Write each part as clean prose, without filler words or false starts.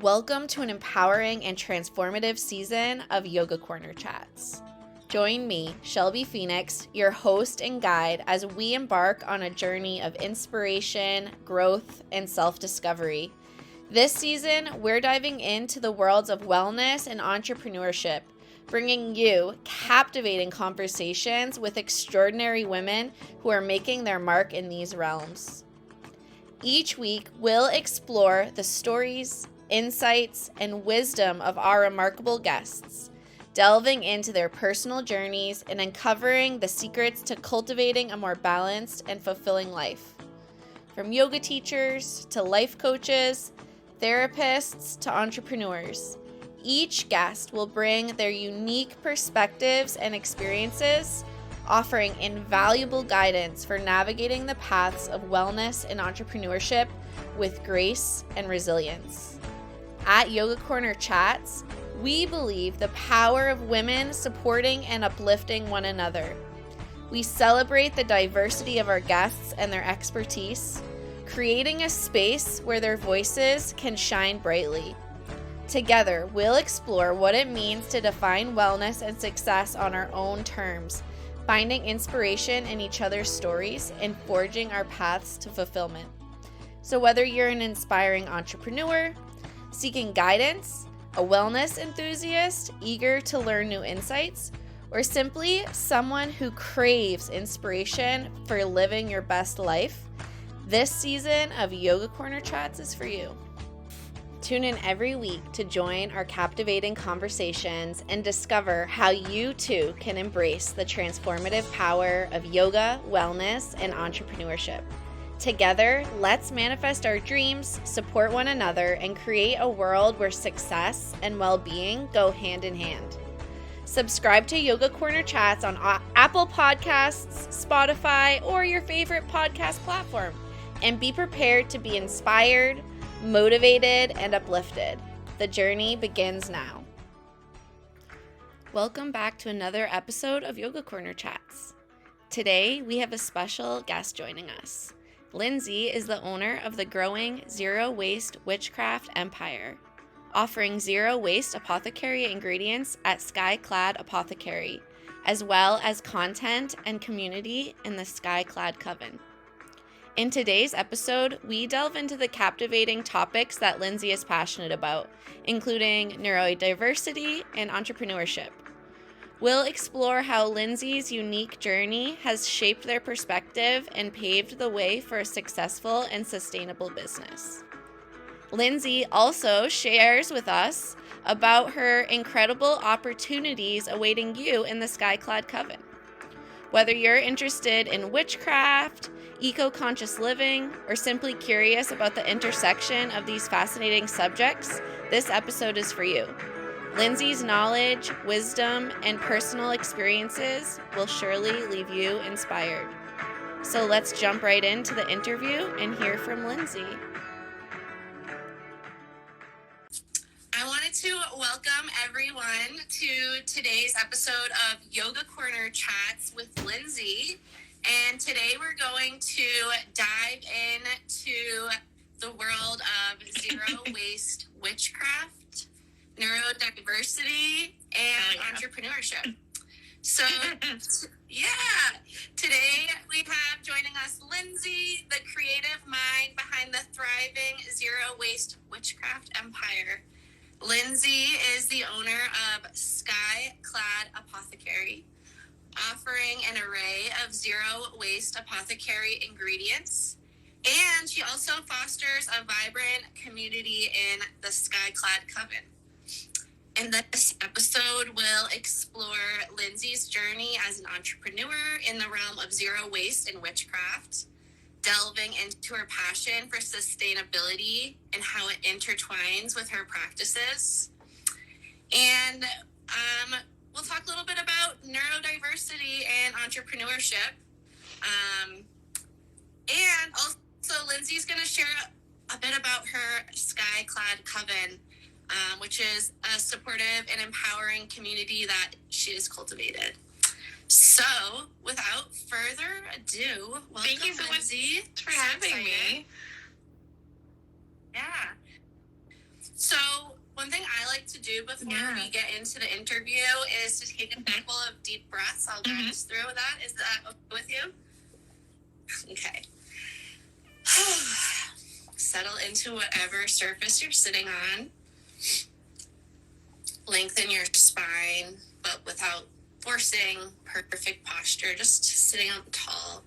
Welcome to an empowering and transformative season of Yoga Corner Chats. Join me, Shelby Phoenix, your host and guide, as we embark on a journey of inspiration, growth, and self-discovery. This season, we're diving into the worlds of wellness and entrepreneurship, bringing you captivating conversations with extraordinary women who are making their mark in these realms. Each week, we'll explore the stories, insights, and wisdom of our remarkable guests, delving into their personal journeys and uncovering the secrets to cultivating a more balanced and fulfilling life. From yoga teachers to life coaches, therapists to entrepreneurs, each guest will bring their unique perspectives and experiences, offering invaluable guidance for navigating the paths of wellness and entrepreneurship with grace and resilience. At Yoga Corner Chats, we believe the power of women supporting and uplifting one another. We celebrate the diversity of our guests and their expertise, creating a space where their voices can shine brightly. Together, we'll explore what it means to define wellness and success on our own terms, finding inspiration in each other's stories and forging our paths to fulfillment. So whether you're an inspiring entrepreneur, seeking guidance, a wellness enthusiast eager to learn new insights, or simply someone who craves inspiration for living your best life, this season of Yoga Corner Chats is for you. Tune in every week to join our captivating conversations and discover how you too can embrace the transformative power of yoga, wellness, and entrepreneurship. Together, let's manifest our dreams, support one another, and create a world where success and well-being go hand in hand. Subscribe to Yoga Corner Chats on Apple Podcasts, Spotify, or your favorite podcast platform, and be prepared to be inspired, motivated, and uplifted. The journey begins now. Welcome back to another episode of Yoga Corner Chats. Today, we have a special guest joining us. Lindsey is the owner of the growing Zero Waste Witchcraft empire, offering zero waste apothecary ingredients at Sky Clad Apothecary, as well as content and community in the Sky Clad Coven. In today's episode, we delve into the captivating topics that Lindsey is passionate about, including neurodiversity and entrepreneurship. We'll explore how Lindsey's unique journey has shaped their perspective and paved the way for a successful and sustainable business. Lindsey also shares with us about her incredible opportunities awaiting you in the Sky Clad Coven. Whether you're interested in witchcraft, eco-conscious living, or simply curious about the intersection of these fascinating subjects, this episode is for you. Lindsey's knowledge, wisdom, and personal experiences will surely leave you inspired. So let's jump right into the interview and hear from Lindsey. I wanted to welcome everyone to today's episode of Yoga Corner Chats with Lindsey. And today we're going to dive into the world of zero waste witchcraft, neurodiversity, and entrepreneurship. So, today we have joining us Lindsey, the creative mind behind the thriving Zero Waste Witchcraft empire. Lindsey is the owner of Sky Clad Apothecary, offering an array of zero waste apothecary ingredients. And she also fosters a vibrant community in the Sky Clad Coven. In this episode, we'll explore Lindsey's journey as an entrepreneur in the realm of zero waste and witchcraft, delving into her passion for sustainability and how it intertwines with her practices. And we'll talk a little bit about neurodiversity and entrepreneurship. And also, Lindsey's going to share a bit about her Sky Clad Coven, which is a supportive and empowering community that she has cultivated. So, without further ado, welcome, Thank you so Lindsey. much for having me. Yeah. So, like to do before we get into the interview is to take a couple of deep breaths. I'll guide us through that. Is that okay with you? Okay. Settle into whatever surface you're sitting on. Lengthen your spine, but without forcing perfect posture, just sitting up tall.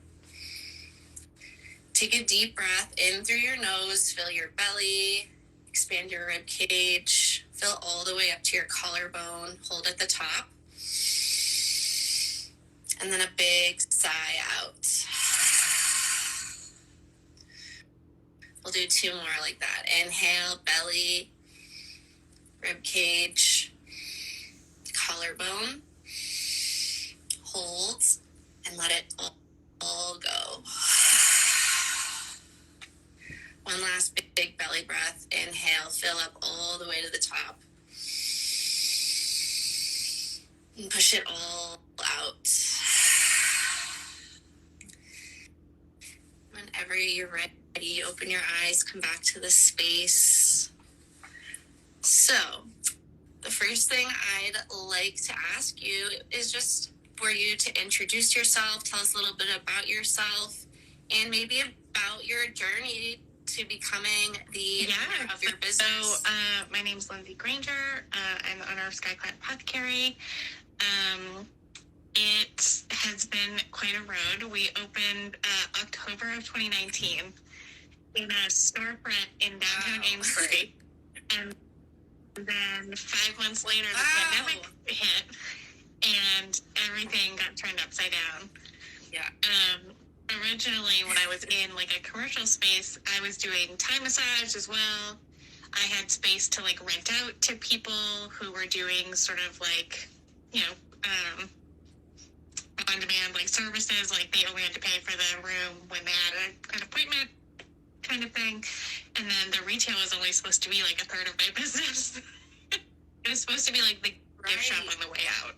Take a deep breath in through your nose, fill your belly, expand your rib cage, fill all the way up to your collarbone, hold at the top. And then a big sigh out. We'll do 2 more like that. Inhale, belly, rib cage, collarbone. Hold and let it all go. One last big belly breath. Inhale, fill up all the way to the top. And push it all out. Whenever you're ready, open your eyes, come back to the space. So, the first thing I'd like to ask you is just for you to introduce yourself, tell us a little bit about yourself, and maybe about your journey to becoming the owner of your business. So, my name's Lindsey Granger. I'm the owner of Sky Clad Apothecary. It has been quite a road. We opened October of 2019 in a storefront in downtown Amesbury. And then 5 months later, the pandemic hit, and everything got turned upside down. Yeah. Originally, when I was in like a commercial space, I was doing Thai massage as well. I had space to like rent out to people who were doing sort of like, you know, on-demand like services, like they only had to pay for the room when they had an appointment kind of thing. And then the retail was only supposed to be like a third of my business. It was supposed to be like the gift shop on the way out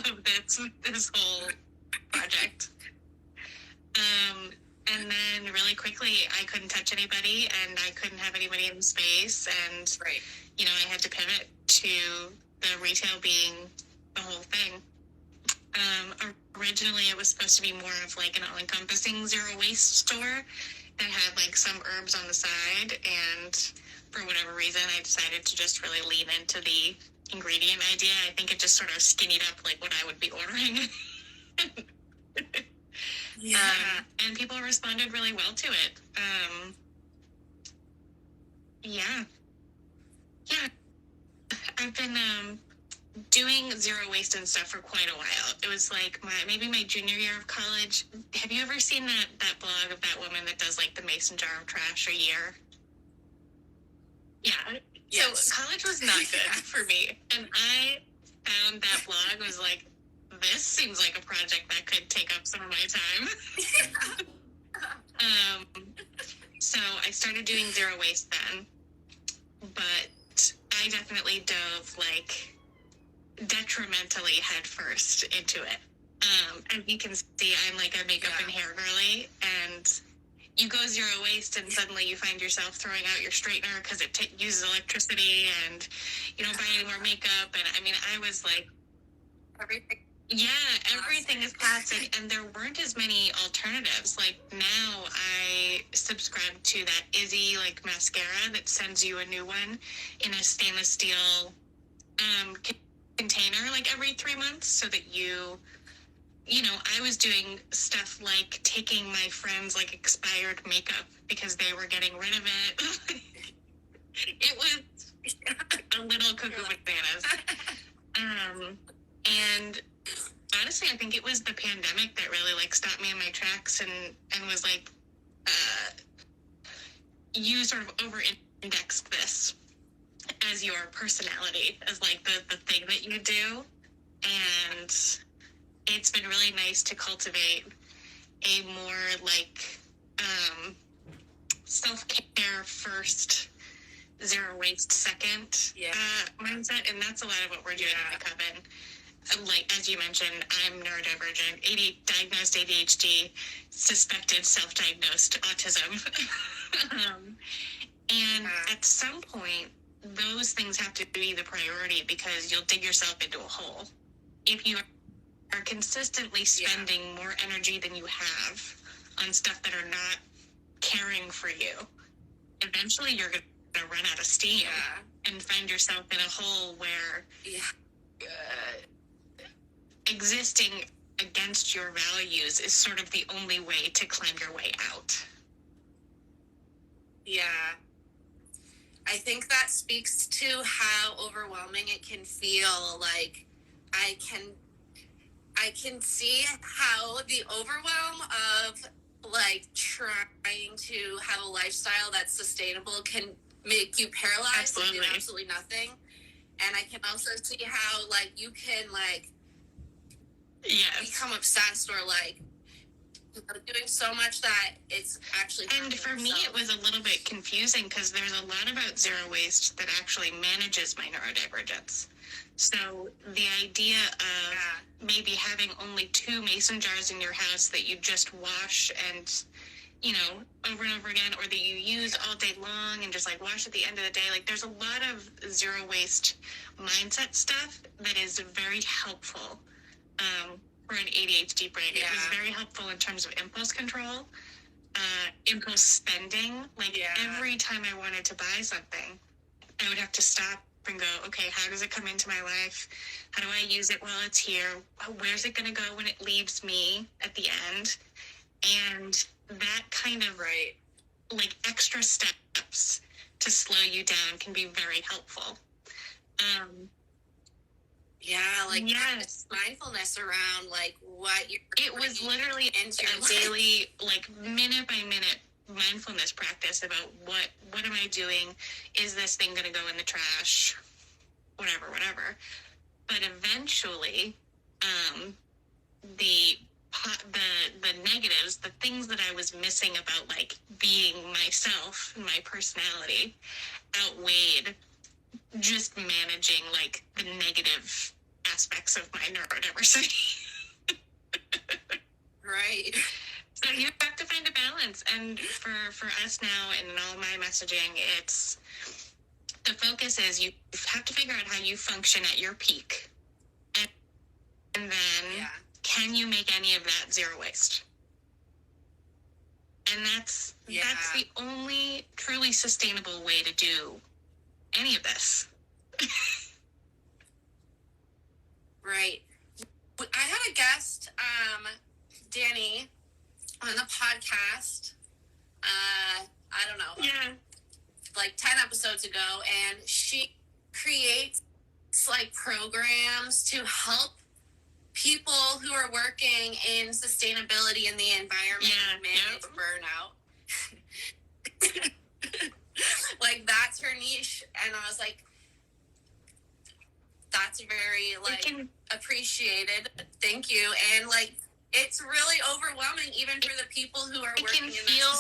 of this whole project. And then really quickly, I couldn't touch anybody and I couldn't have anybody in the space. And, you know, I had to pivot to the retail being the whole thing. Originally, it was supposed to be more of like an all-encompassing zero waste store that had like some herbs on the side. And for whatever reason, I decided to just really lean into the ingredient idea. I think it just sort of skinnied up like what I would be ordering. And people responded really well to it. I've been doing zero waste and stuff for quite a while. It was like maybe my junior year of college. Have you ever seen that blog of that woman that does like the mason jar of trash a year? Yeah. Yes. So college was not good for me. And I found that blog, was like, this seems like a project that could take up some of my time. So I started doing zero waste then, but I definitely dove like detrimentally headfirst into it. As you can see, I'm like a makeup and hair girly, and you go zero waste and suddenly you find yourself throwing out your straightener because it uses electricity, and you don't buy any more makeup. And I mean, I was like, everything is plastic, and there weren't as many alternatives. Like now I subscribe to that Izzy like mascara that sends you a new one in a stainless steel container like every 3 months, so that you know, I was doing stuff like taking my friends like expired makeup because they were getting rid of it. It was a little cuckoo bananas. And honestly, I think it was the pandemic that really like stopped me in my tracks and was like, you sort of over-indexed this as your personality, as like the thing that you do. And it's been really nice to cultivate a more like self-care first, zero waste second mindset. And that's a lot of what we're doing in the Coven. Like, as you mentioned, I'm neurodivergent, diagnosed ADHD, suspected self-diagnosed autism. And at some point, those things have to be the priority, because you'll dig yourself into a hole. If you are consistently spending more energy than you have on stuff that are not caring for you, eventually you're going to run out of steam and find yourself in a hole where existing against your values is sort of the only way to climb your way out. Yeah. I think that speaks to how overwhelming it can feel. Like, I can see how the overwhelm of like trying to have a lifestyle that's sustainable can make you paralyzed and do absolutely nothing. And I can also see how like you can like become obsessed, or like doing so much that it's actually. And for me, it was a little bit confusing, because there's a lot about zero waste that actually manages my neurodivergence. So the idea of maybe having only 2 mason jars in your house that you just wash and, you know, over and over again, or that you use all day long and just like wash at the end of the day. Like, there's a lot of zero waste mindset stuff that is very helpful for an ADHD brain. It was very helpful in terms of impulse control, impulse spending. Like, every time I wanted to buy something, I would have to stop and go, okay, how does it come into my life? How do I use it while it's here? Where's it going to go when it leaves me at the end? And that kind of like extra steps to slow you down can be very helpful. Mindfulness around like what you're. It was literally a daily, like minute by minute mindfulness practice about what am I doing? Is this thing going to go in the trash? Whatever. But eventually, the negatives, the things that I was missing about like being myself and my personality, outweighed just managing like the negative aspects of my neurodiversity. Right. So you have to find a balance. And for us now, and in all my messaging, it's the focus is you have to figure out how you function at your peak. And then can you make any of that zero waste? And that's the only truly sustainable way to do any of this. Right. I had a guest, Danny, on the podcast, I don't know, like 10 episodes ago, and she creates like programs to help people who are working in sustainability in the environment manage burnout. Like, that's her niche, and I was like, that's very like appreciated, thank you. And like, it's really overwhelming even for the people who are working in feel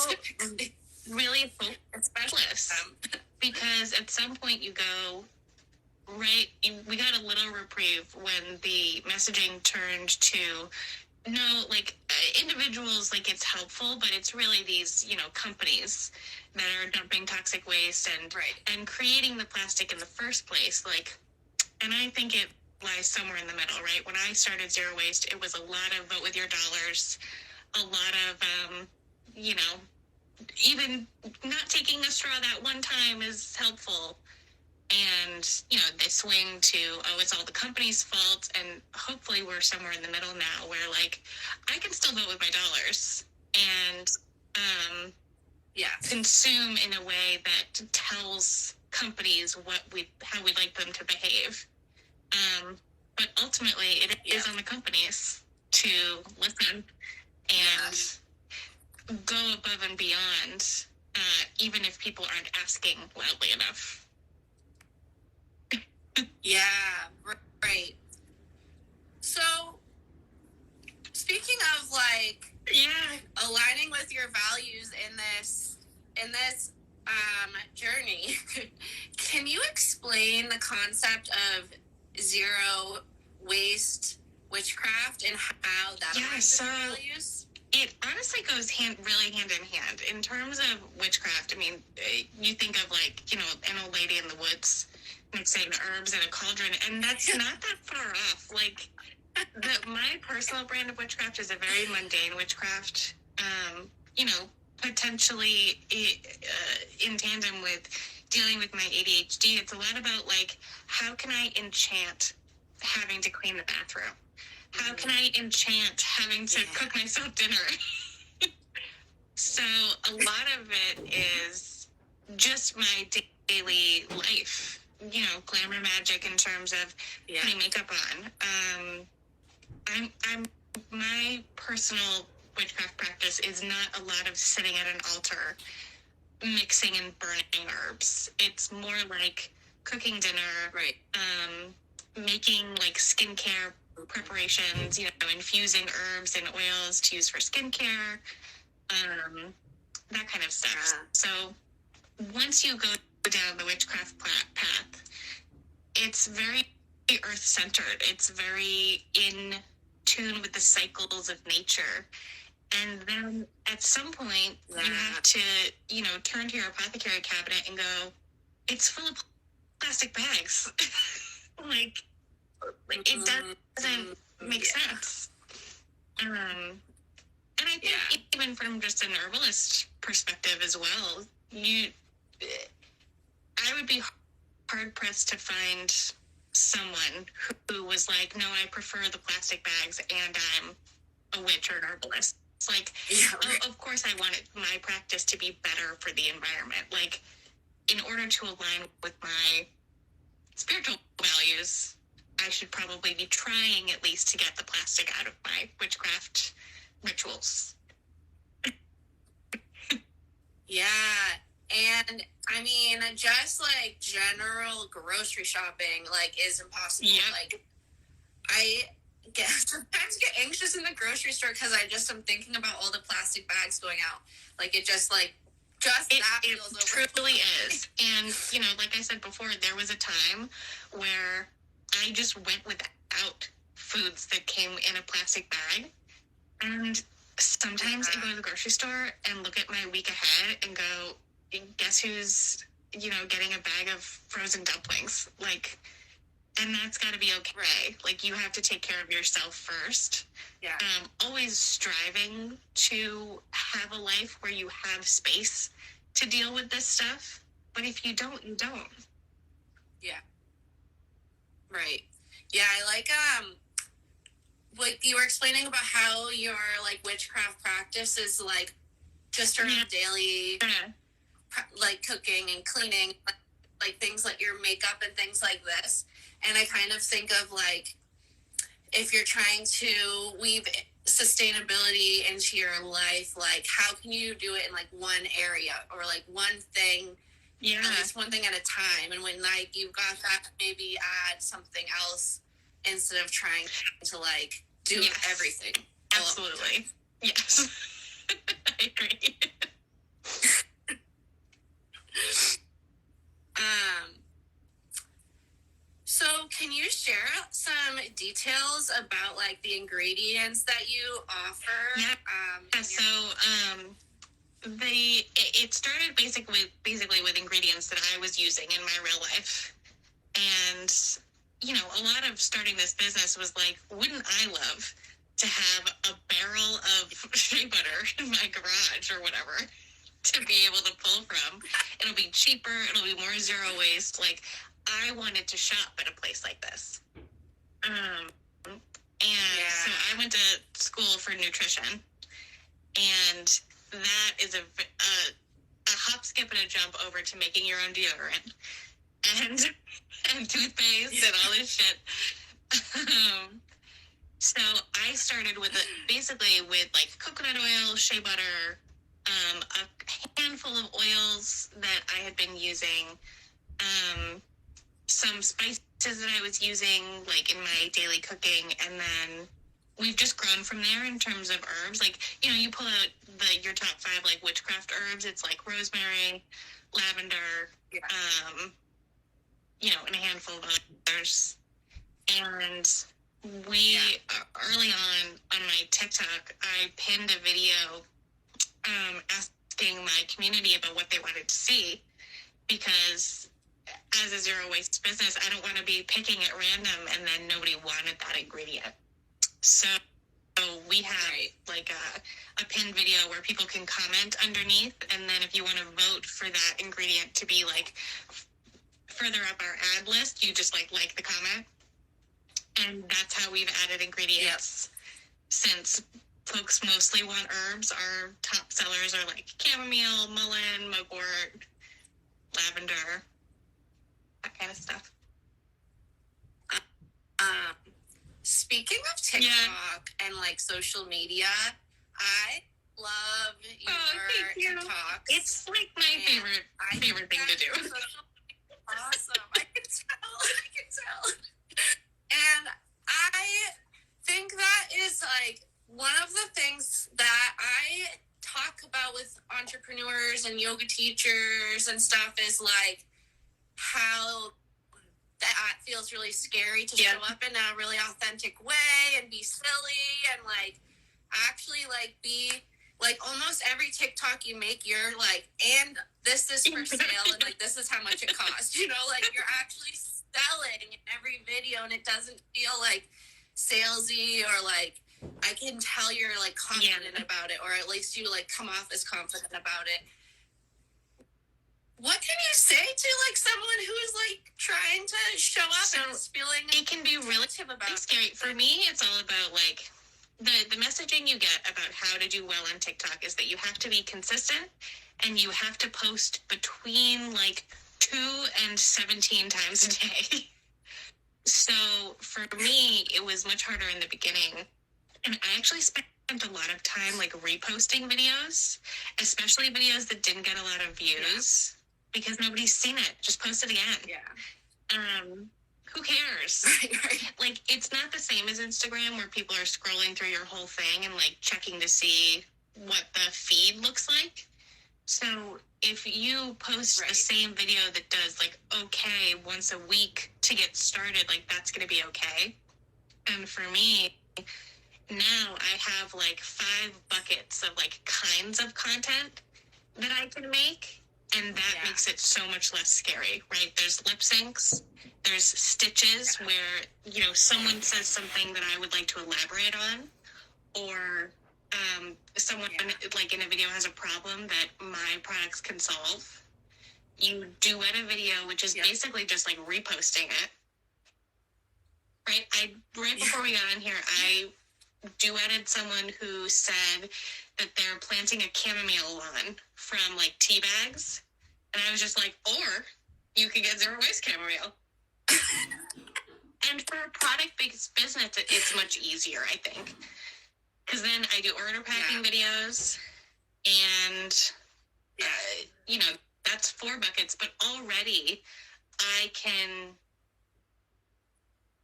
really especially because at some point you go, we got a little reprieve when the messaging turned to no, like individuals, like it's helpful, but it's really these, you know, companies that are dumping toxic waste and creating the plastic in the first place. Like, and I think it lies somewhere in the middle, right? When I started Zero Waste, it was a lot of vote with your dollars, a lot of, you know, even not taking a straw that one time is helpful. And, you know, they swing to, oh, it's all the company's fault. And hopefully we're somewhere in the middle now where, like, I can still vote with my dollars and consume in a way that tells companies how we'd like them to behave. But ultimately, it is on the companies to listen and go above and beyond, even if people aren't asking loudly enough. Yeah, right. So, speaking of like, aligning with your values in this journey, can you explain the concept of zero waste witchcraft and how that aligns with your values? It honestly goes really hand in hand. In terms of witchcraft, I mean, you think of like, you know, an old lady in the woods mixing herbs in a cauldron, and that's not that far off. Like, my personal brand of witchcraft is a very mundane witchcraft, you know, potentially in tandem with dealing with my ADHD. It's a lot about, like, how can I enchant having to clean the bathroom? How can I enchant having to cook myself dinner? So a lot of it is just my daily life, you know, glamour magic in terms of putting makeup on. I'm my personal witchcraft practice is not a lot of sitting at an altar mixing and burning herbs. It's more like cooking dinner, making like skincare preparations, you know, infusing herbs and oils to use for skincare, that kind of stuff. So once you go down the witchcraft path, it's very earth-centered. It's very in tune with the cycles of nature. And then at some point, you have to, you know, turn to your apothecary cabinet and go, it's full of plastic bags. like it doesn't make sense. And I think even from just an herbalist perspective as well, I would be hard pressed to find someone who was like, no, I prefer the plastic bags and I'm a witch or an herbalist. It's like, of course I want my practice to be better for the environment. Like, in order to align with my spiritual values, I should probably be trying at least to get the plastic out of my witchcraft rituals. And I mean, just like general grocery shopping, like, is impossible. Like, I sometimes get anxious in the grocery store because I am thinking about all the plastic bags going out. Like, it just that feels over. It truly is. And, you know, like I said before, there was a time where I just went without foods that came in a plastic bag. And sometimes I go to the grocery store and look at my week ahead and go, guess who's, you know, getting a bag of frozen dumplings? Like, and that's got to be okay. Like, you have to take care of yourself first. Always striving to have a life where you have space to deal with this stuff. But if you don't, you don't. Right. I like, what you were explaining about how your, like, witchcraft practice is, like, just around daily, like, cooking and cleaning, like things like your makeup and things like this. And I kind of think of, like, if you're trying to weave sustainability into your life, like, how can you do it in, like, one area or, like, one thing, at least one thing at a time? And when, like, you've got that, maybe add something else instead of trying to, like, do everything. Absolutely. Yes. I agree. So can you share some details about, like, the ingredients that you offer? It started basically with ingredients that I was using in my real life. And, you know, a lot of starting this business was like, wouldn't I love to have a barrel of shea butter in my garage or whatever to be able to pull from? It'll be cheaper. It'll be more zero waste. Like, I wanted to shop at a place like this. So I went to school for nutrition, and that is a hop, skip, and a jump over to making your own deodorant and toothpaste and all this shit. So I started with basically with, like, coconut oil, shea butter, a handful of oils that I had been using, some spices that I was using, like, in my daily cooking, and then we've just grown from there in terms of herbs. Like, you know, you pull out your top 5, like, witchcraft herbs. It's like rosemary, lavender, you know, and a handful of others. And early on my TikTok, I pinned a video asking my community about what they wanted to see, because as a zero waste business, I don't want to be picking at random and then nobody wanted that ingredient. So we have like a pinned video where people can comment underneath, and then if you want to vote for that ingredient to be like further up our ad list, you just like the comment. And that's how we've added ingredients since folks mostly want herbs. Our top sellers are like chamomile, mullein, mugwort, lavender, that kind of stuff. Speaking of TikTok and like social media, I love your TikToks. It's like my favorite thing to do. Awesome. I can tell. And I think that is like one of the things that I talk about with entrepreneurs and yoga teachers and stuff is like how that feels really scary to show up in a really authentic way and be silly and like actually like be like almost every TikTok you make, you're like, and this is for sale and like this is how much it costs, you know, like you're actually selling in every video and it doesn't feel like salesy or like I can tell you're like confident about it, or at least you like come off as confident about it. What can you say to like someone who's like trying to show up and is feeling it can be really scary. For me, it's all about like the messaging you get about how to do well on TikTok is that you have to be consistent and you have to post between like 2 and 17 times a day. So for me, it was much harder in the beginning. And I actually spent a lot of time like reposting videos, especially videos that didn't get a lot of views. Because nobody's seen it. Just post it again. Who cares? Right. Like, it's not the same as Instagram where people are scrolling through your whole thing and, like, checking to see what the feed looks like. So if you post the same video that does, like, okay once a week to get started, like, that's going to be okay. And for me, now I have, like, 5 buckets of, like, kinds of content that I can make. And that makes it so much less scary, right? There's lip syncs, there's stitches where, you know, someone says something that I would like to elaborate on, or someone like in a video has a problem that my products can solve. You duet a video, which is basically just like reposting it, right? Right before we got on here, I duetted someone who said that they're planting a chamomile lawn from like tea bags. And I was just like, or you could get zero waste chamomile. And for a product-based business, it's much easier, I think. Because then I do order packing videos and, you know, that's 4 buckets. But already I can,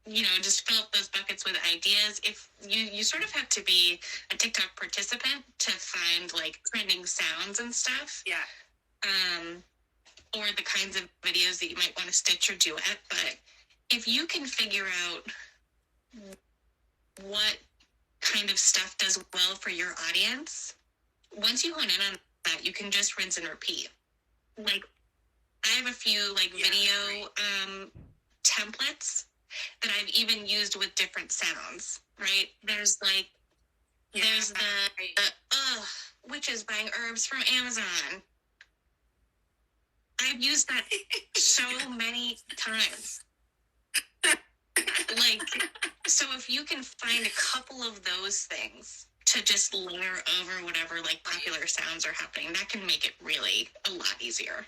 you know, just fill up those buckets with ideas. If you sort of have to be a TikTok participant to find like trending sounds and stuff. Or the kinds of videos that you might want to stitch or duet. But if you can figure out what kind of stuff does well for your audience, once you hone in on that, you can just rinse and repeat. Like, I have a few like video templates that I've even used with different sounds, right? There's like, there's the witches buying herbs from Amazon. I've used that so many times. Like, so if you can find a couple of those things to just layer over whatever like popular sounds are happening, that can make it really a lot easier.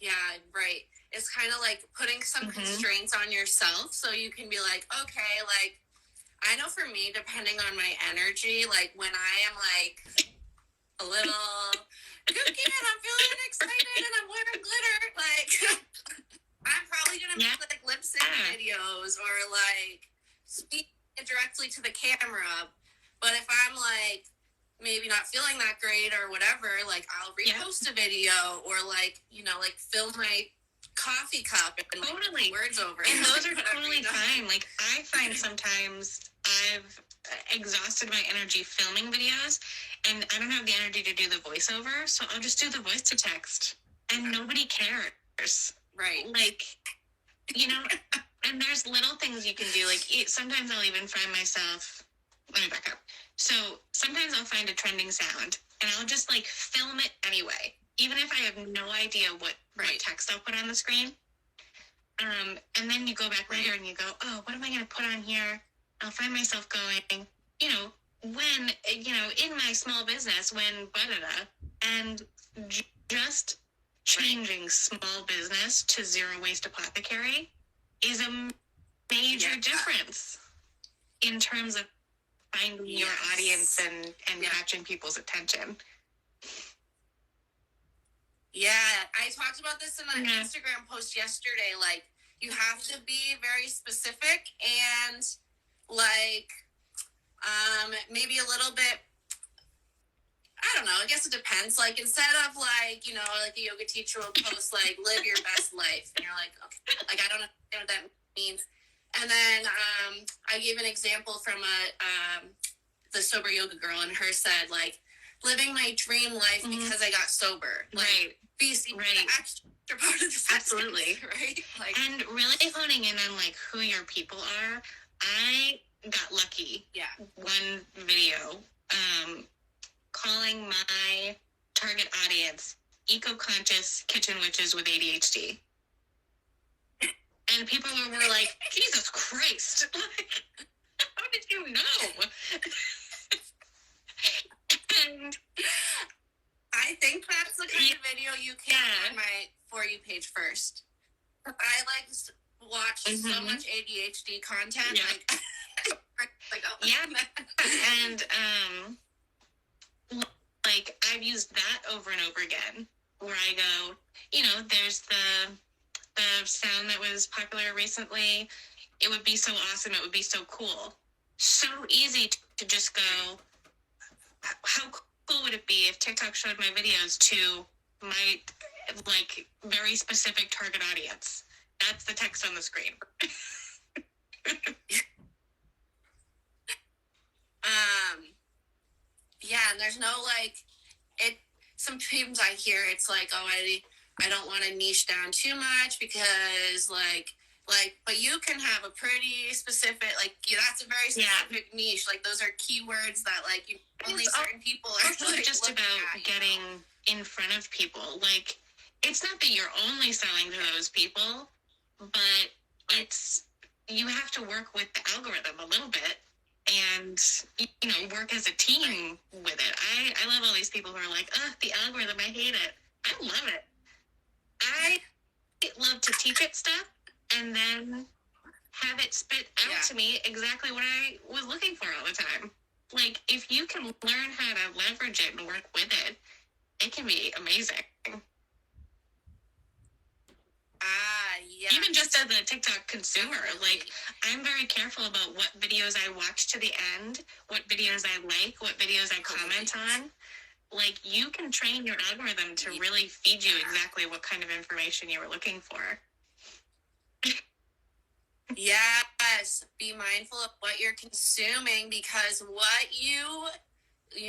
Yeah, right. It's kind of like putting some constraints on yourself so you can be like, okay, like, I know for me, depending on my energy, like when I am like a little kooky and I'm feeling excited and I'm wearing glitter, like I'm probably gonna make like lip sync videos or like speak directly to the camera. But if I'm like maybe not feeling that great or whatever, like I'll repost a video or like, you know, like film my coffee cup and totally words over it. And those are whatever, totally fine. Like, I find sometimes I've exhausted my energy filming videos, and I don't have the energy to do the voiceover, so I'll just do the voice to text, and nobody cares. Right. Like, you know, and there's little things you can do. Like, sometimes I'll even find myself, let me back up. So sometimes I'll find a trending sound, and I'll just, like, film it anyway, even if I have no idea what text I'll put on the screen. And then you go back later and you go, oh, what am I going to put on here? I'll find myself going, you know, when, you know, in my small business, when and just changing small business to Zero Waste Apothecary is a major difference in terms of finding your audience and catching people's attention. Yeah, I talked about this in an Instagram post yesterday. Like, you have to be very specific and, like, maybe a little bit, I don't know, I guess it depends. Like, instead of, like, you know, like a yoga teacher will post, like, live your best life. And you're like, okay, like, I don't know what that means. And then I gave an example from the sober yoga girl, and her said, like, living my dream life because I got sober. Like, be the extra part of the sentence. Absolutely. Right? Like, and really honing in on, like, who your people are. I got lucky. Yeah. One video, calling my target audience eco-conscious kitchen witches with ADHD. And people were like, Jesus Christ. Like, how did you know? And I think that's the kind of video you can on my For You page first. I like watch so much ADHD content. Like, oh, and like, I've used that over and over again, where I go, you know, there's the sound that was popular recently. It would be so awesome. It would be so cool. So easy to just go, how cool would it be if TikTok showed my videos to my, like, very specific target audience? That's the text on the screen. Yeah, and there's no, like, it, sometimes I hear it's like, oh, I don't want to niche down too much because, like, but you can have a pretty specific, like, that's a very specific niche. Like, those are keywords that, like, you, only certain people are, like, just about getting in front of people. Like, it's not that you're only selling to those people, but it's, you have to work with the algorithm a little bit and, you know, work as a team with it. I love all these people who are like, the algorithm, I hate it. I love it. I love to teach it stuff and then have it spit out to me exactly what I was looking for all the time. Like, if you can learn how to leverage it and work with it, it can be amazing. Even just as a TikTok consumer, like, I'm very careful about what videos I watch to the end, what videos I like, what videos I comment on. Like, you can train your algorithm to really feed you exactly what kind of information you were looking for. Yes, be mindful of what you're consuming, because what you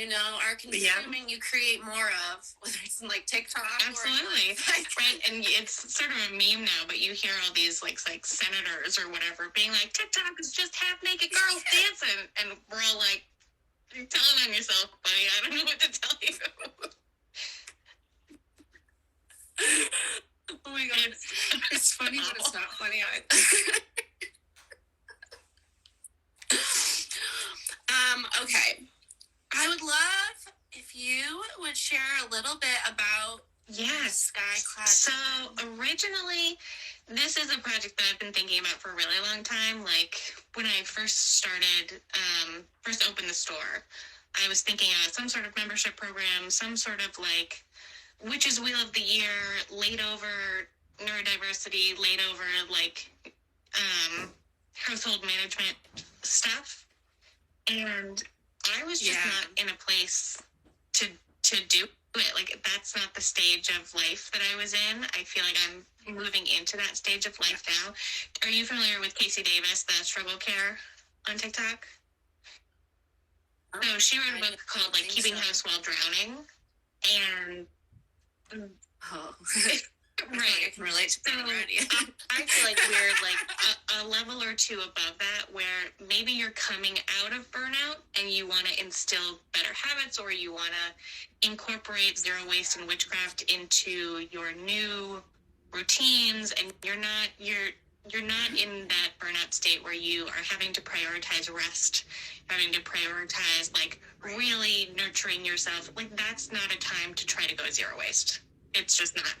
know, are consuming, you create more of, whether it's in, like, TikTok. Absolutely. Right, and it's sort of a meme now, but you hear all these, like senators or whatever being like, TikTok is just half-naked girls dancing, and we're all like, you're telling on yourself, buddy, I don't know what to tell you. Oh my God. It's funny, but it's not funny either. Okay. I would love if you would share a little bit about Sky Clad. So originally, this is a project that I've been thinking about for a really long time. Like, when I first started, first opened the store, I was thinking of some sort of membership program, some sort of, like, Witch's Wheel of the Year, laid over Neurodiversity, laid over, like, household management stuff. And I was just not in a place to do it. Like, that's not the stage of life that I was in. I feel like I'm moving into that stage of life now. Are you familiar with Casey Davis, the struggle care on TikTok? So she wrote a book called like Keeping House While Drowning. And Oh. right. I can relate to that already. I feel like we're like a level or two above that, where maybe you're coming out of burnout and you want to instill better habits, or you want to incorporate zero waste and witchcraft into your new routines, and you're not in that burnout state where you are having to prioritize rest, having to prioritize like really nurturing yourself. Like, that's not a time to try to go zero waste. It's just not.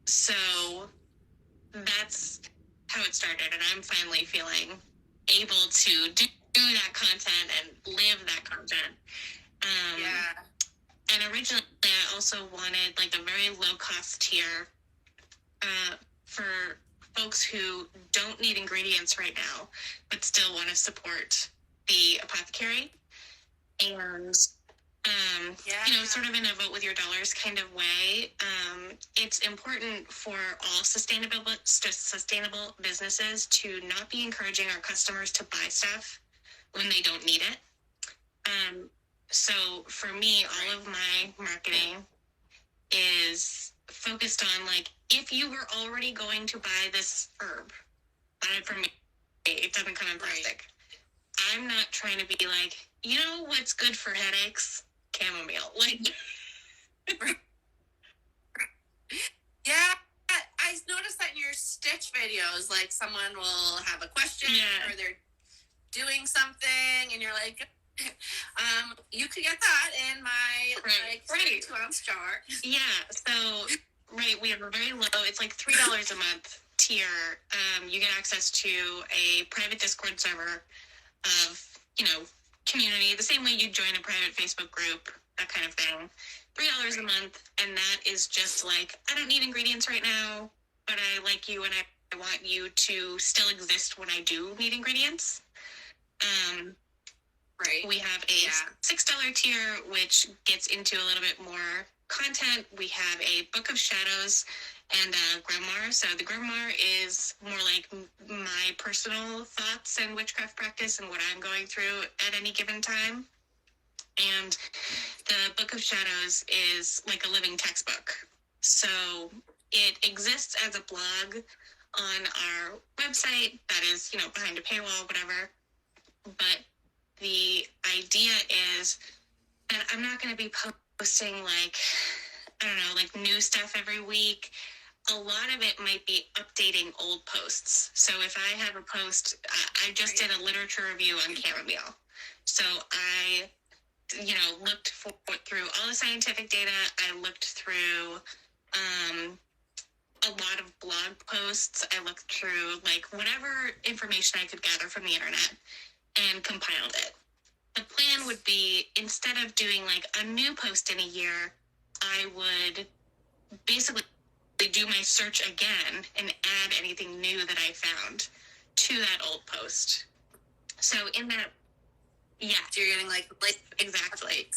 So that's how it started, and I'm finally feeling able to do that content and live that content. And originally I also wanted like a very low cost tier for folks who don't need ingredients right now, but still want to support the apothecary. And you know, sort of in a vote with your dollars kind of way. It's important for all sustainable businesses to not be encouraging our customers to buy stuff when they don't need it. So for me, all of my marketing is focused on like, if you were already going to buy this herb, buy it from me. It doesn't come in plastic. I'm not trying to be like, you know what's good for headaches? Chamomile. Like, yeah, I noticed that in your Stitch videos, like someone will have a question or they're doing something and you're like, you could get that in my like 2-ounce jar. Yeah, so we have a very low, it's like $3 a month tier. You get access to a private Discord server of, you know, community, the same way you join a private Facebook group, that kind of thing. $3 a month, and that is just like, I don't need ingredients right now, but I like you and I want you to still exist when I do need ingredients. We have a $6 tier, which gets into a little bit more content. We have a Book of Shadows and a grimoire. So the grimoire is more like my personal thoughts and witchcraft practice and what I'm going through at any given time. And the Book of Shadows is like a living textbook. So it exists as a blog on our website that is, you know, behind a paywall, whatever. But the idea is that I'm not going to be posting like, I don't know, like new stuff every week. A lot of it might be updating old posts. So if I have a post, I just did a literature review on chamomile. So I, you know, looked through all the scientific data. I looked through a lot of blog posts. I looked through like whatever information I could gather from the internet and compiled it. The plan would be, instead of doing like a new post in a year, I would basically do my search again and add anything new that I found to that old post. So in that, so you're getting like exactly.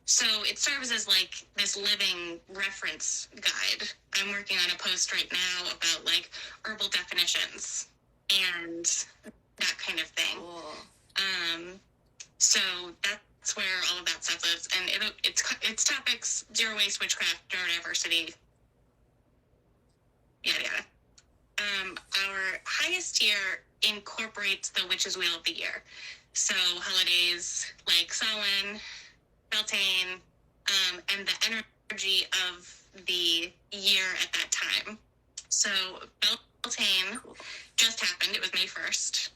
So it serves as like this living reference guide. I'm working on a post right now about like herbal definitions and that kind of thing. Cool. So that's where all of that stuff lives, and it's topics: zero waste, witchcraft, neurodiversity, yada yada. Our highest tier incorporates the Witch's Wheel of the Year. So holidays like Samhain, Beltane, and the energy of the year at that time. So Beltane just happened. It was May 1st.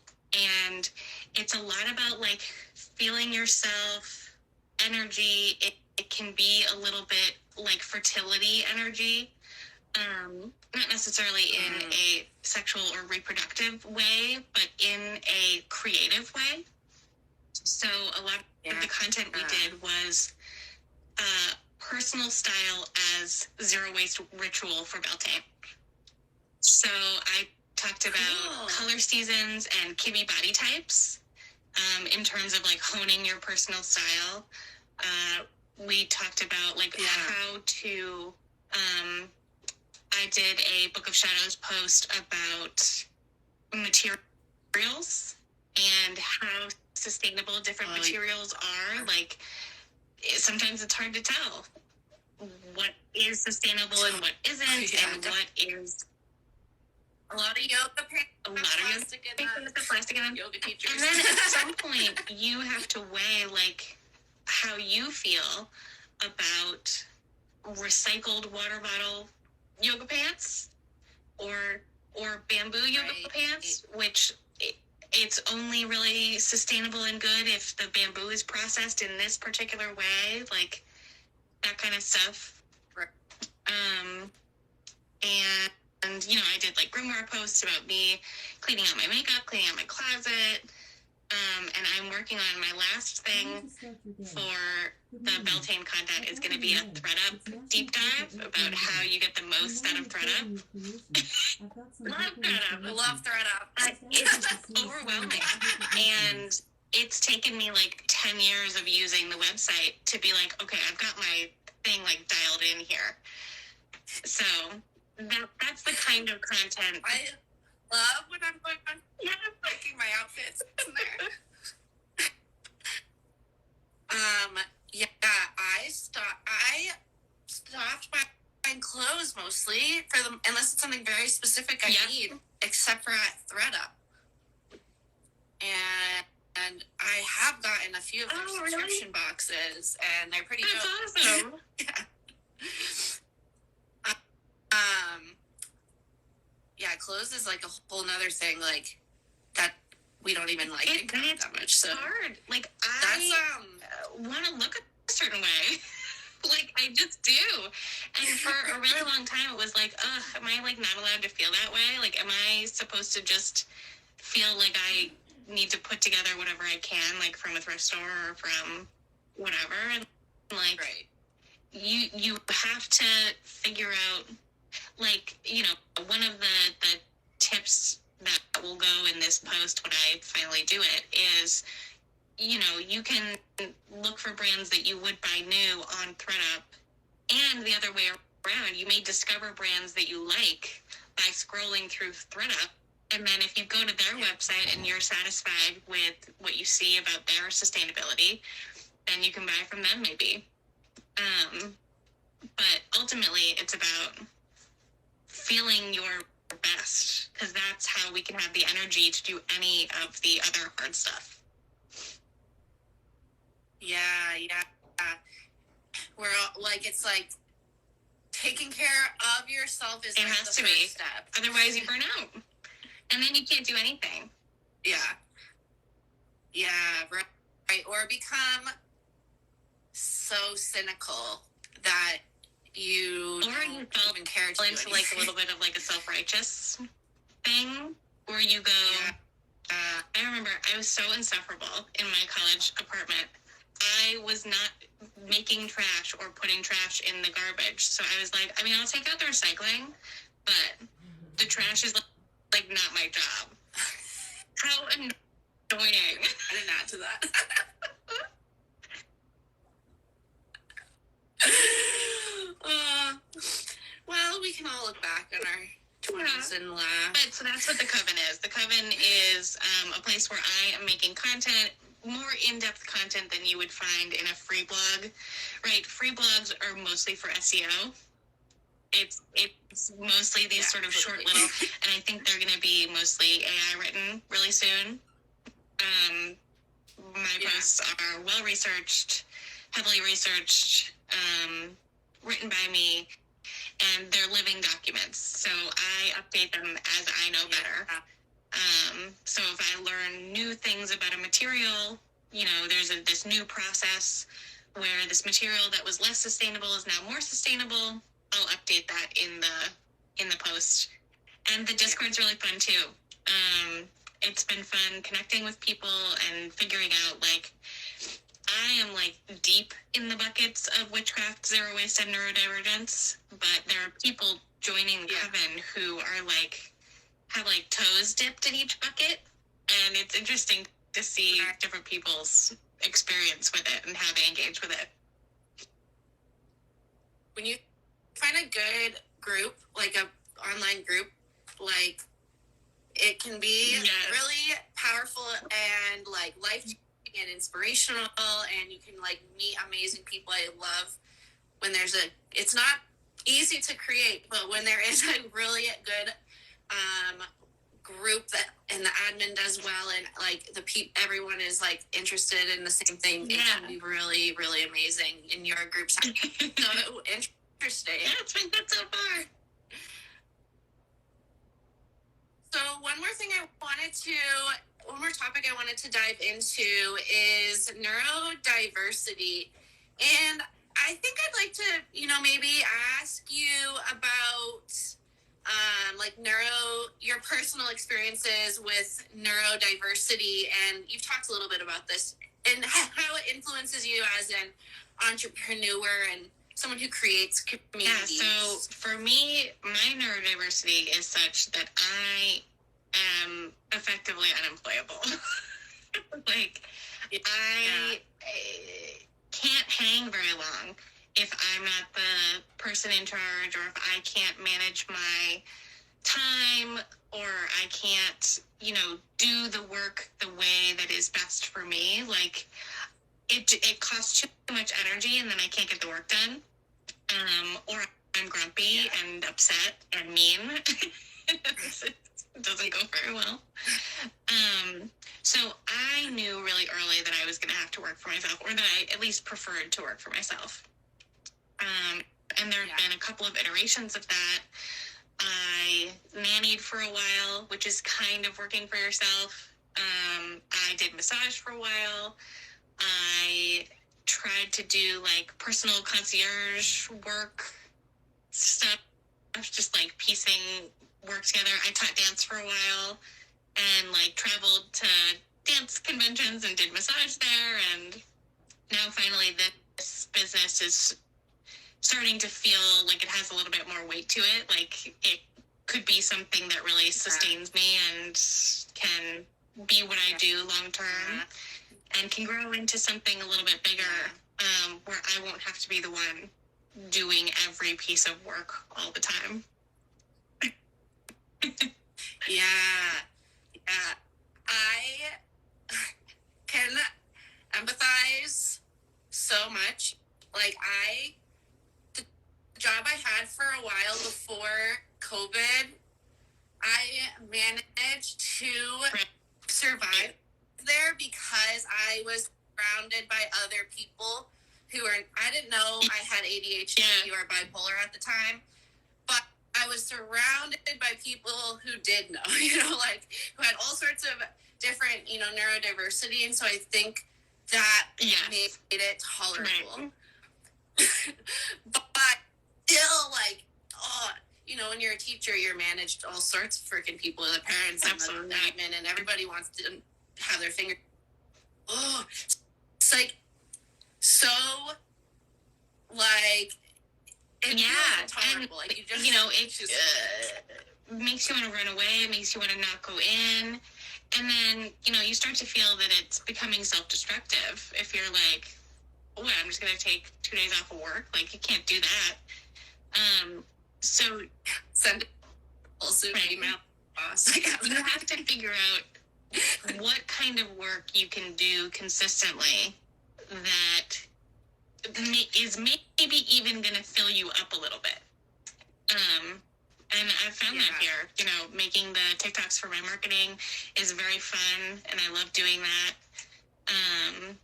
And it's a lot about like feeling yourself, energy. It can be a little bit like fertility energy, not necessarily in a sexual or reproductive way, but in a creative way. So a lot of the content we did was personal style as zero waste ritual for Beltane. So I talked about color seasons and Kiwi body types in terms of like honing your personal style. we talked about like how to, I did a Book of Shadows post about materials and how sustainable different materials are. Like, sometimes it's hard to tell what is sustainable and what isn't, and what is a lot of yoga pants, a lot of plastic in them. Yoga teachers. And then at some point, you have to weigh like how you feel about recycled water bottle yoga pants or bamboo yoga pants, which it's only really sustainable and good if the bamboo is processed in this particular way, like that kind of stuff. Right. And you know, I did like grimoire posts about me cleaning out my makeup, cleaning out my closet. And I'm working on my last thing for the Beltane content is going to be a ThreadUp deep dive about how you get the most out of ThreadUp. Love ThreadUp. Love ThreadUp. It's overwhelming. And it's taken me like 10 years of using the website to be like, okay, I've got my thing like dialed in here. So that's the kind of content. I love when I'm going on. Yeah, I'm making my outfits in there. I stopped buying clothes mostly for them, unless it's something very specific I need, except for at ThreadUp. And I have gotten a few of their subscription boxes, and they're pretty good. That's awesome. Yeah, clothes is like a whole nother thing, like that we don't even like it that much. So hard. Like I want to look a certain way. Like I just do. And for a really long time, it was like, am I like not allowed to feel that way? Like, am I supposed to just feel like I need to put together whatever I can, like from a thrift store or from whatever? And like, you have to figure out. Like, you know, one of the tips that will go in this post when I finally do it is, you know, you can look for brands that you would buy new on ThreadUp, and the other way around, you may discover brands that you like by scrolling through ThreadUp, and then if you go to their website and you're satisfied with what you see about their sustainability, then you can buy from them maybe. But ultimately, it's about feeling your best, because that's how we can have the energy to do any of the other hard stuff. Yeah. We're all, like, it's like taking care of yourself is it like has the to first be step. Otherwise you burn out, and then you can't do anything. Yeah, right. Or become so cynical that you don't even care to into like a little bit of like a self-righteous thing where you go, I remember I was so insufferable in my college apartment. I was not making trash or putting trash in the garbage. So I was like, I mean, I'll take out the recycling, but the trash is like not my job. How annoying. I didn't add to that. Well, we can all look back on our 20s and laugh. But so that's what the Coven is. The Coven is a place where I am making content, more in-depth content than you would find in a free blog, right? Free blogs are mostly for SEO. It's mostly these sort of short little, and I think they're going to be mostly AI written really soon. My posts are well-researched, heavily researched, written by me, and they're living documents. So I update them as I know better. So if I learn new things about a material, you know, there's this new process where this material that was less sustainable is now more sustainable, I'll update that in the post. And the Discord's really fun too. It's been fun connecting with people and figuring out, like, I am like deep in the buckets of witchcraft, zero waste, and neurodivergence, but there are people joining the Coven who are like, have like toes dipped in each bucket, and it's interesting to see different people's experience with it and how they engage with it. when you find a good group, like a online group, like it can be really powerful and like life-changing and inspirational, and you can like meet amazing people. I love when it's not easy to create, but when there is a really good group that, and the admin does well, and like everyone is like interested in the same thing, it can be really, really amazing in your group. So interesting. Yeah, it's been good so far. So one more topic I wanted to dive into is neurodiversity. And I think I'd like to, maybe ask you about like your personal experiences with neurodiversity. And you've talked a little bit about this and how it influences you as an entrepreneur and someone who creates communities. Yeah, so for me, my neurodiversity is such that I am effectively unemployable. Like, I can't hang very long if I'm not the person in charge, or if I can't manage my time, or I can't, do the work the way that is best for me. Like, it costs too much energy, and then I can't get the work done. Or I'm grumpy and upset and mean. It doesn't go very well. So I knew really early that I was going to have to work for myself, or that I at least preferred to work for myself. And there have been a couple of iterations of that. I nannied for a while, which is kind of working for yourself. I did massage for a while. I tried to do like personal concierge work stuff, just like piecing work together. I taught dance for a while and like traveled to dance conventions and did massage there. And now finally this business is starting to feel like it has a little bit more weight to it. Like it could be something that really sustains me and can be what I do long term, and can grow into something a little bit bigger, where I won't have to be the one doing every piece of work all the time. I can empathize so much. Like the job I had for a while before COVID, I managed to survive there because I was surrounded by other people who I didn't know I had ADHD or bipolar at the time, but I was surrounded by people who did know, like who had all sorts of different, neurodiversity. And so I think that made it tolerable. But still, like, when you're a teacher, you're managed all sorts of freaking people, the parents and the admin, and everybody wants to have their finger. Oh, it's like so, like, it's intolerable. Like you just, it makes you want to run away. It makes you want to not go in, and then you start to feel that it's becoming self-destructive. If you're like, oh, I'm just gonna take 2 days off of work, like you can't do that. So send also email boss. You have to figure out what kind of work you can do consistently that is maybe even going to fill you up a little bit. And I've found that here, making the TikToks for my marketing is very fun, and I love doing that. And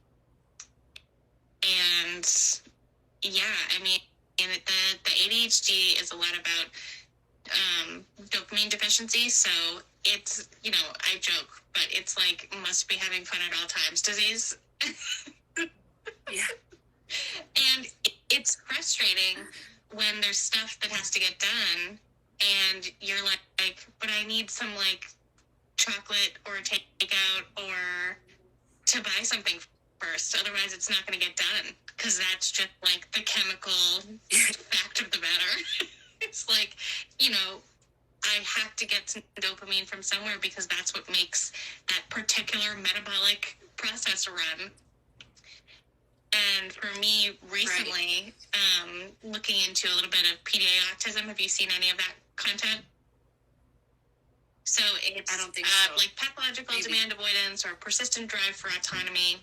the ADHD is a lot about dopamine deficiency. So it's, I joke, but it's like must be having fun at all times disease. And it's frustrating when there's stuff that has to get done and you're like, but I need some like chocolate or takeout or to buy something first. Otherwise it's not going to get done, because that's just like the chemical fact of the matter. It's like, I have to get some dopamine from somewhere, because that's what makes that particular metabolic process run. And for me, recently, looking into a little bit of PDA autism, have you seen any of that content? So it's I don't think so. Like pathological demand avoidance or persistent drive for autonomy.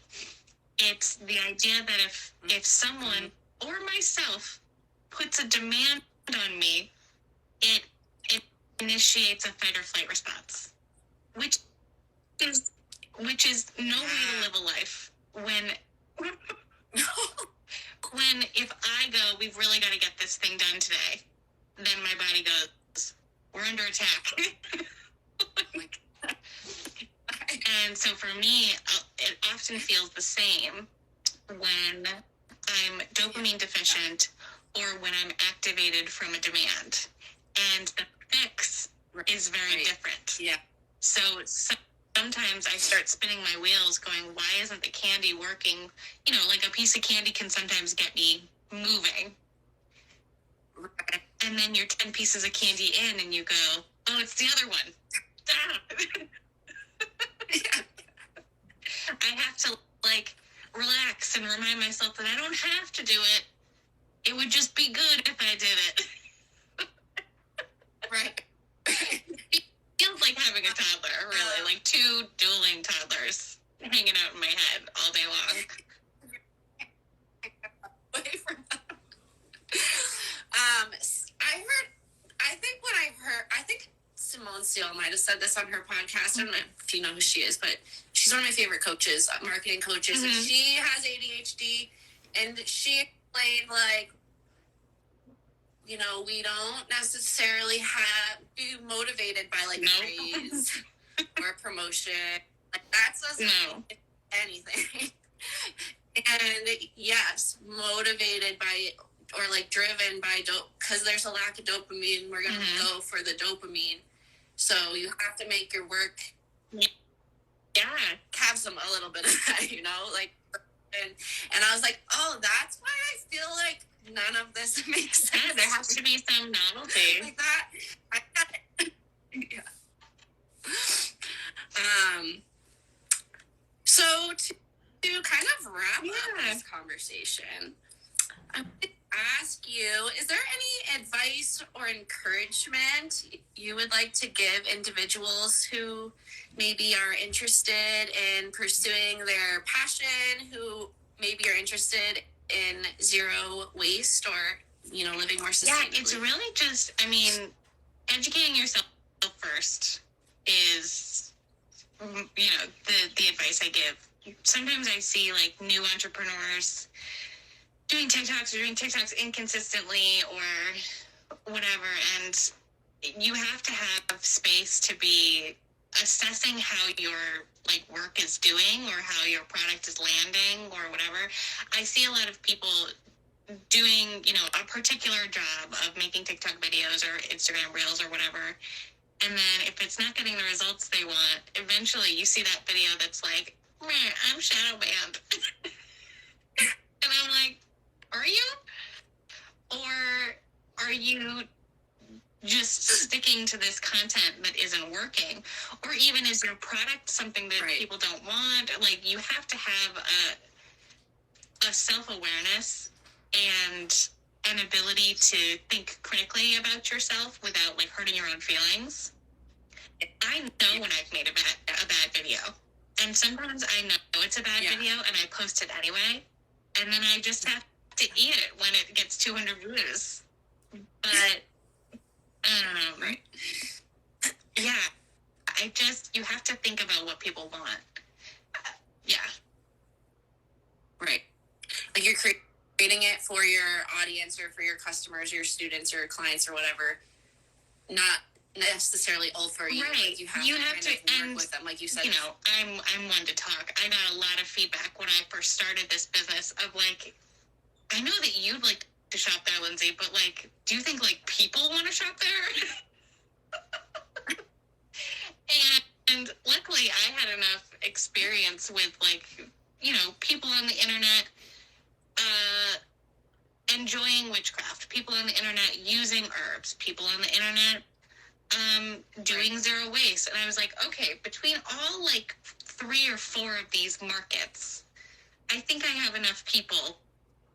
It's the idea that if someone or myself puts a demand on me, it initiates a fight or flight response, which is no way to live a life. When if I go, we've really got to get this thing done today, then my body goes, we're under attack. And so for me, it often feels the same when I'm dopamine deficient or when I'm activated from a demand. And the fix is very different. Yeah. So sometimes I start spinning my wheels going, why isn't the candy working? You know, like a piece of candy can sometimes get me moving. Right. And then you're 10 pieces of candy in and you go, oh, it's the other one. I have to like relax and remind myself that I don't have to do it. It would just be good if I did it. Right. It feels like having a toddler, really, like two dueling toddlers hanging out in my head all day long. Away from them. I think Simone Steele might have said this on her podcast. I don't know if you know who she is, but she's one of my favorite coaches, marketing coaches, and she has ADHD, and she explained, like, you know, we don't necessarily be motivated by, like, praise or promotion. Like, that doesn't mean anything. And, yes, motivated by, or, like, driven by because there's a lack of dopamine, we're going to go for the dopamine. So you have to make your work, have a little bit of that, you know, like, and I was like, oh, that's why I feel like none of this makes sense. Yeah, there has to be some novelty. Like that. Yeah. So to kind of wrap up this conversation, I would ask you, is there any advice or encouragement you would like to give individuals who maybe are interested in pursuing their passion, who maybe are interested in zero waste or, you know, living more sustainably? Yeah, it's really just, I mean, educating yourself first is, you know, the advice I give. Sometimes I see, like, new entrepreneurs doing TikToks inconsistently or whatever, and you have to have space to be assessing how your, like, work is doing or how your product is landing or whatever. I see a lot of people doing, you know, a particular job of making TikTok videos or Instagram reels or whatever, and then if it's not getting the results they want, eventually you see that video that's like, meh, I'm shadow banned. And I'm like, are you? Or are you just sticking to this content that isn't working? Or even is your product something that people don't want? Like, you have to have a self-awareness and an ability to think critically about yourself without, like, hurting your own feelings. I know when I've made a bad video. And sometimes I know it's a bad video and I post it anyway. And then I just have to eat it when it gets 200 views. But, yeah, you have to think about what people want. Right. Like, you're creating it for your audience or for your customers, your students or clients or whatever, not necessarily all for you. Right. Like, you have to work with them, like you said. You know, I'm one to talk. I got a lot of feedback when I first started this business of, like, I know that you'd like to shop there, Lindsey, but, like, do you think, like, people want to shop there? And luckily I had enough experience with, like, you know, people on the internet enjoying witchcraft, people on the internet using herbs, people on the internet doing zero waste. And I was like, okay, between all, like, 3 or 4 of these markets, I think I have enough people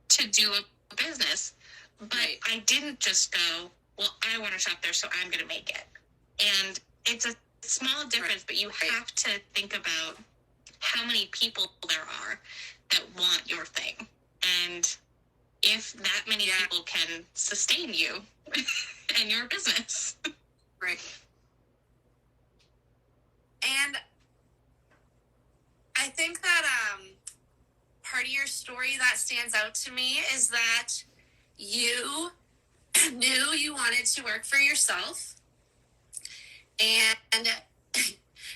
to do a business. But Right. I didn't just go, well, I want to shop there, so I'm going to make it. And it's a small difference, but you have to think about how many people there are that want your thing. And if that many people can sustain you and your business. Right. And I think that part of your story that stands out to me is that you knew you wanted to work for yourself, and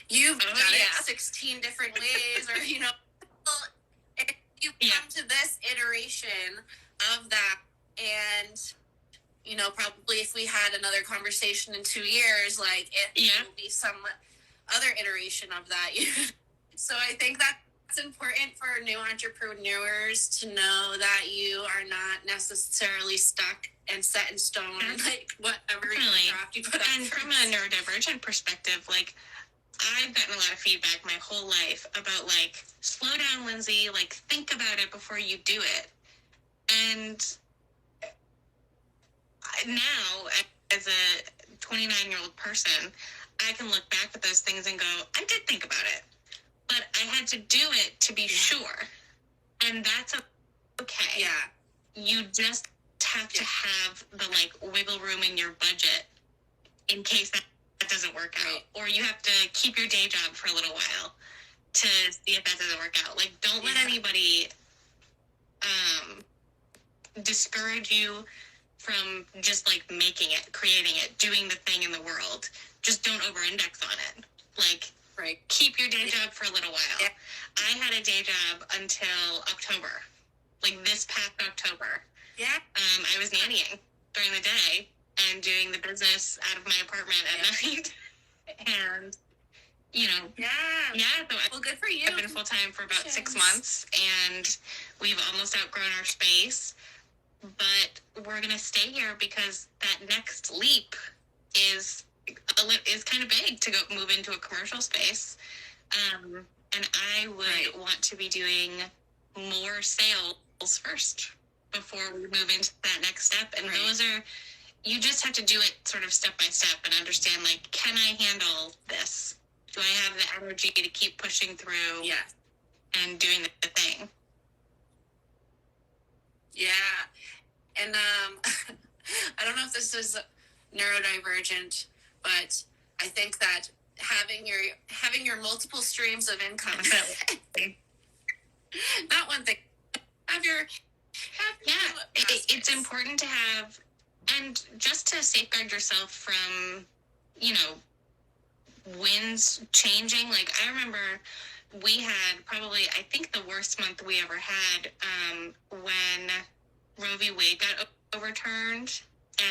you've done it 16 different ways, or if you come to this iteration of that, and probably if we had another conversation in 2 years, like it will be some other iteration of that. So I think that's important for new entrepreneurs to know that you are not necessarily stuck and set in stone, like whatever craft you put out. And from a neurodivergent perspective, like I've gotten a lot of feedback my whole life about like, slow down, Lindsey, like think about it before you do it. And now, as a 29-year-old person, I can look back at those things and go, I did think about it, but I had to do it to be sure. And that's okay. Yeah. You just have to have the like wiggle room in your budget in case that doesn't work out. Or you have to keep your day job for a little while to see if that doesn't work out. Like, don't let anybody discourage you from just like making it, creating it, doing the thing in the world. Just don't over-index on it. Like, keep your day job for a little while. Yeah. I had a day job until October, like this past October. Yeah. I was nannying during the day and doing the business out of my apartment at night. And, so well, good for you. I've been full-time for about 6 months, and we've almost outgrown our space. But we're going to stay here because that next leap is kind of big to go move into a commercial space. And I would want to be doing more sales first before we move into that next step. And those are, you just have to do it sort of step by step and understand, like, can I handle this? Do I have the energy to keep pushing through and doing the thing? Yeah. And I don't know if this is neurodivergent, but I think that having your multiple streams of income, not one thing, it's important to have, and just to safeguard yourself from, winds changing. Like, I remember we had probably, I think, the worst month we ever had when Roe v. Wade got overturned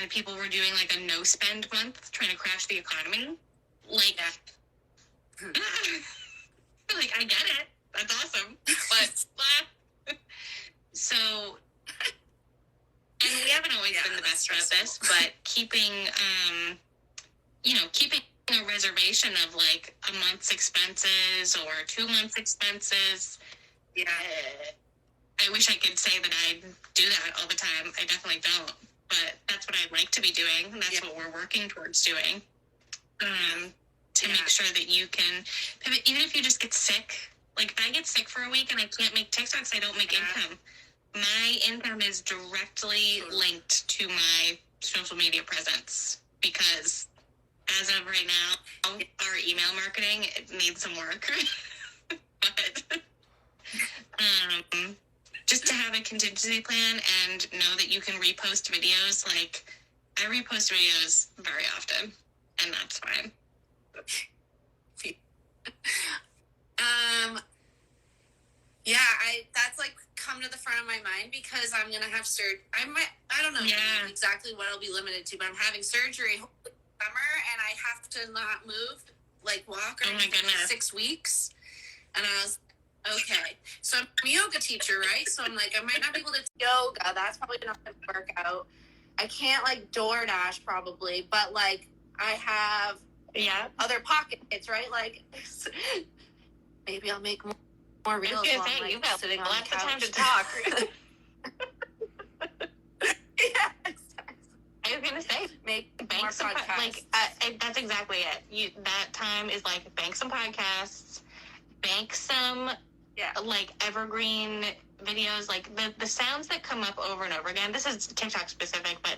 and people were doing like a no spend month trying to crash the economy. Like, like, I get it. That's awesome. But so, and we haven't always been the best about this, but keeping a reservation of like a month's expenses or 2 months expenses. Yeah. I wish I could say that I do that all the time. I definitely don't. But that's what I'd like to be doing. And that's what we're working towards doing. To make sure that you can pivot, even if you just get sick. Like, if I get sick for a week and I can't make TikToks, I don't make income. My income is directly linked to my social media presence, because as of right now, our email marketing, it needs some work. But just to have a contingency plan and know that you can repost videos. Like, I repost videos very often, and that's fine. That's like come to the front of my mind because I'm gonna have surgery. I don't know exactly what I'll be limited to, but I'm having surgery summer, and I have to not move, like walk, or anything for 6 weeks. And I was okay. So I'm a yoga teacher, right? So I'm like, I might not be able to yoga. That's probably not gonna work out. I can't like DoorDash probably, but like I have other pockets, right? Like maybe I'll make more More I was reels gonna while say, I'm, like, you've got sitting on the lots of time couch. to talk. Yeah, exactly. I was gonna say, Make bank more some podcasts. that's exactly it. That time is like bank some podcasts, bank some like evergreen videos, like the sounds that come up over and over again. This is TikTok specific, but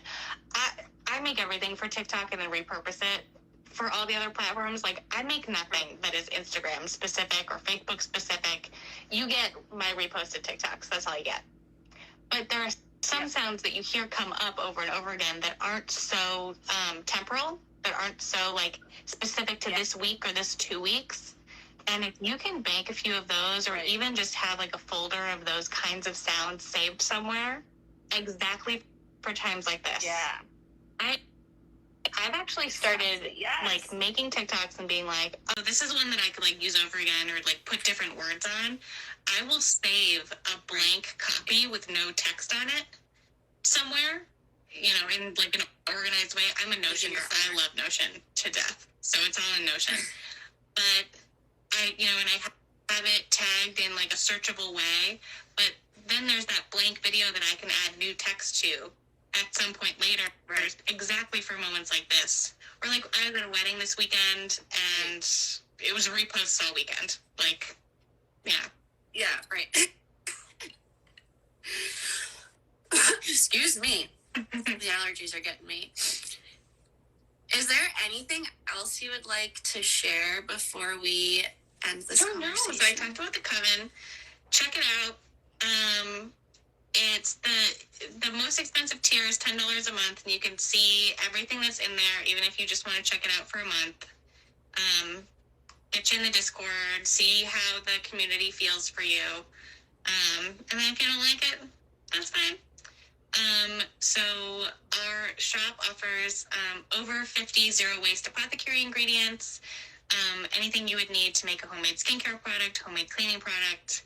I make everything for TikTok and then repurpose it for all the other platforms. Like, I make nothing that is Instagram specific or Facebook specific. You get my reposted TikToks. That's all you get. But there are some sounds that you hear come up over and over again that aren't so temporal, that aren't so like specific to this week or this 2 weeks. And if you can bank a few of those, or even just have like a folder of those kinds of sounds saved somewhere, exactly for times like this. Yeah. I've actually started like making TikToks and being like, oh, this is one that I could like use over again, or like put different words on. I will save a blank copy with no text on it somewhere, in like an organized way. I'm a Notion girl. I love Notion to death. So it's all in Notion. But and I have it tagged in like a searchable way. But then there's that blank video that I can add new text to at some point later, exactly for moments like this. Or like, I was at a wedding this weekend and it was reposts all weekend. Like, yeah, right. Excuse me. The allergies are getting me. Is there anything else you would like to share before we end this conversation? So I talked about the Coven. Check it out. It's the most expensive tier is $10 a month, and you can see everything that's in there, even if you just want to check it out for a month. Get you in the Discord, see how the community feels for you. And then if you don't like it, that's fine. So our shop offers over 50 zero waste apothecary ingredients, anything you would need to make a homemade skincare product, homemade cleaning product,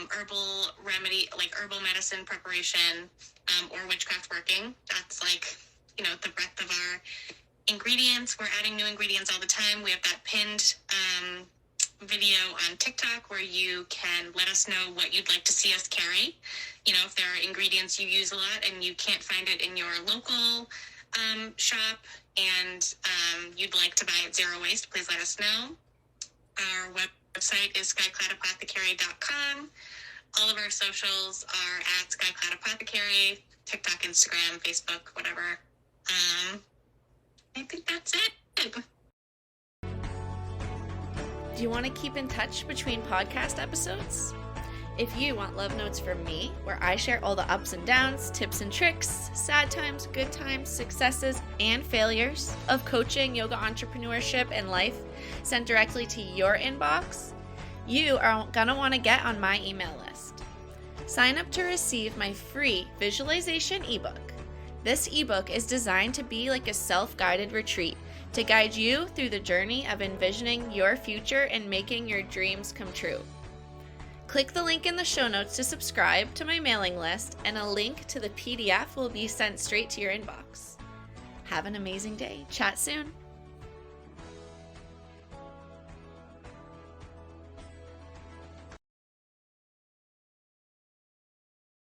herbal remedy, like herbal medicine preparation, or witchcraft working. That's like, the breadth of our ingredients. We're adding new ingredients all the time. We have that pinned video on TikTok where you can let us know what you'd like to see us carry. If there are ingredients you use a lot and you can't find it in your local shop, and you'd like to buy it zero waste, please let us know. Our website is skycladapothecary.com. All of our socials are at Sky Clad Apothecary, TikTok, Instagram, Facebook, whatever. I think that's it. Do you want to keep in touch between podcast episodes? If you want love notes from me, where I share all the ups and downs, tips and tricks, sad times, good times, successes, and failures of coaching, yoga, entrepreneurship, and life sent directly to your inbox, you are going to want to get on my email list. Sign up to receive my free visualization ebook. This ebook is designed to be like a self-guided retreat to guide you through the journey of envisioning your future and making your dreams come true. Click the link in the show notes to subscribe to my mailing list, and a link to the PDF will be sent straight to your inbox. Have an amazing day. Chat soon.